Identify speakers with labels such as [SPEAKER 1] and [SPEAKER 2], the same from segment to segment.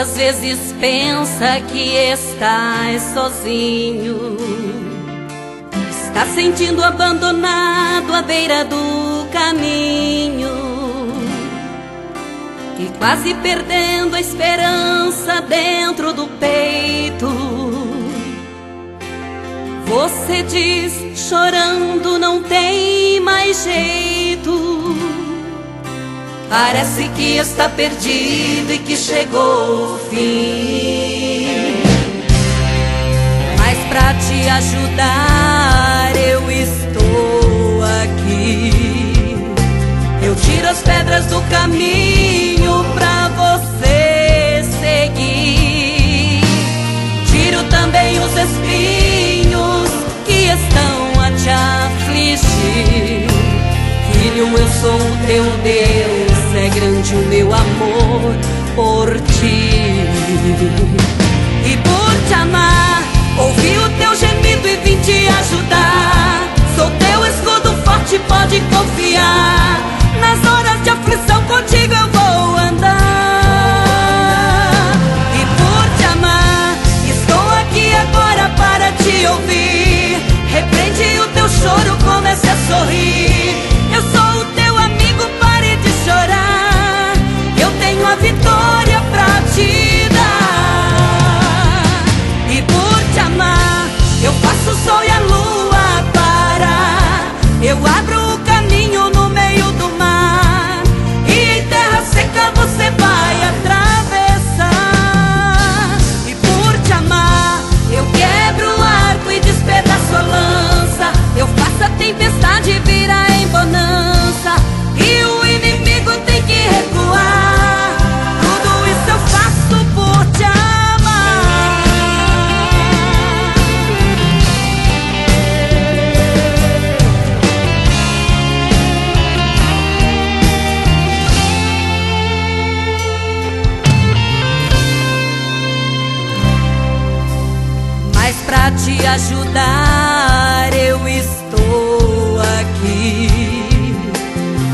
[SPEAKER 1] Quantas vezes pensa que estás sozinho, está sentindo abandonado à beira do caminho e quase perdendo a esperança dentro do peito. Você diz chorando não tem mais jeito, parece que está perdido e que chegou o fim. Mas pra te ajudar eu estou aqui. Eu tiro as pedras do caminho pra você seguir. Tiro também os espinhos que estão a te afligir. Filho, eu sou o teu Deus, é grande o meu amor por ti. E por te amar, ouvi o teu gemido e vim te ajudar. Sou teu escudo forte, pode confiar. Nas horas de aflição contigo eu vou andar. E por te amar, estou aqui agora para te ouvir. Repreende o teu choro, comece a sorrir. Eu sou o teu amigo, pare de chorar. Eu tenho a vitória pra te dar. E por te amar, eu faço o sol e a lua parar. Eu abro o caminho no meio do mar, e em terra seca você vai atravessar. E por te amar, eu quebro o arco e despedaço a lança. Eu faço a tempestade virar em bonança, e o inimigo tem que recuar. Tudo isso eu faço por te amar. Mas pra te ajudar eu estou aqui.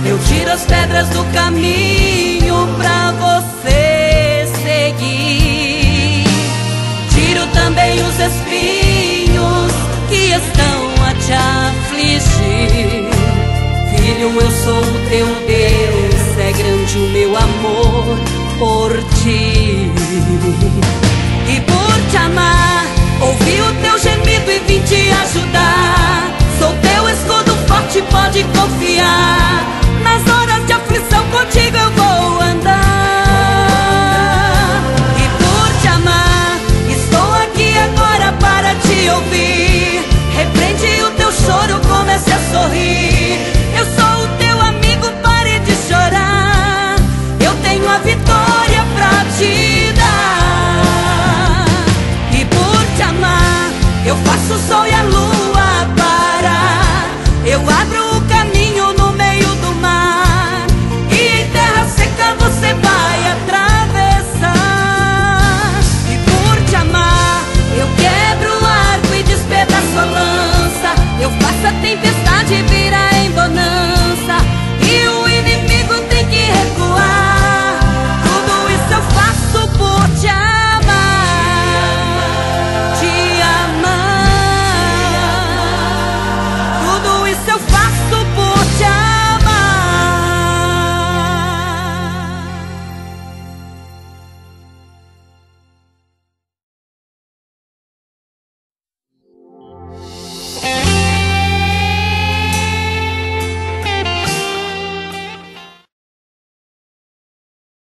[SPEAKER 1] Eu tiro as pedras do caminho pra você seguir. Tiro também os espinhos que estão a te afligir. Filho, eu sou o teu Deus, é grande o meu amor por ti. E por te amar, ouvi o teu gemido e vim te ajudar. Sou teu escudo forte, pode confiar. Nas horas de aflição contigo eu vou andar. E por te amar, estou aqui agora para te ouvir. Repreende o teu choro, comece a sorrir. Eu sou o teu amigo, pare de chorar. Eu tenho a vitória pra te dar. E por te amar, eu faço o sol e a lua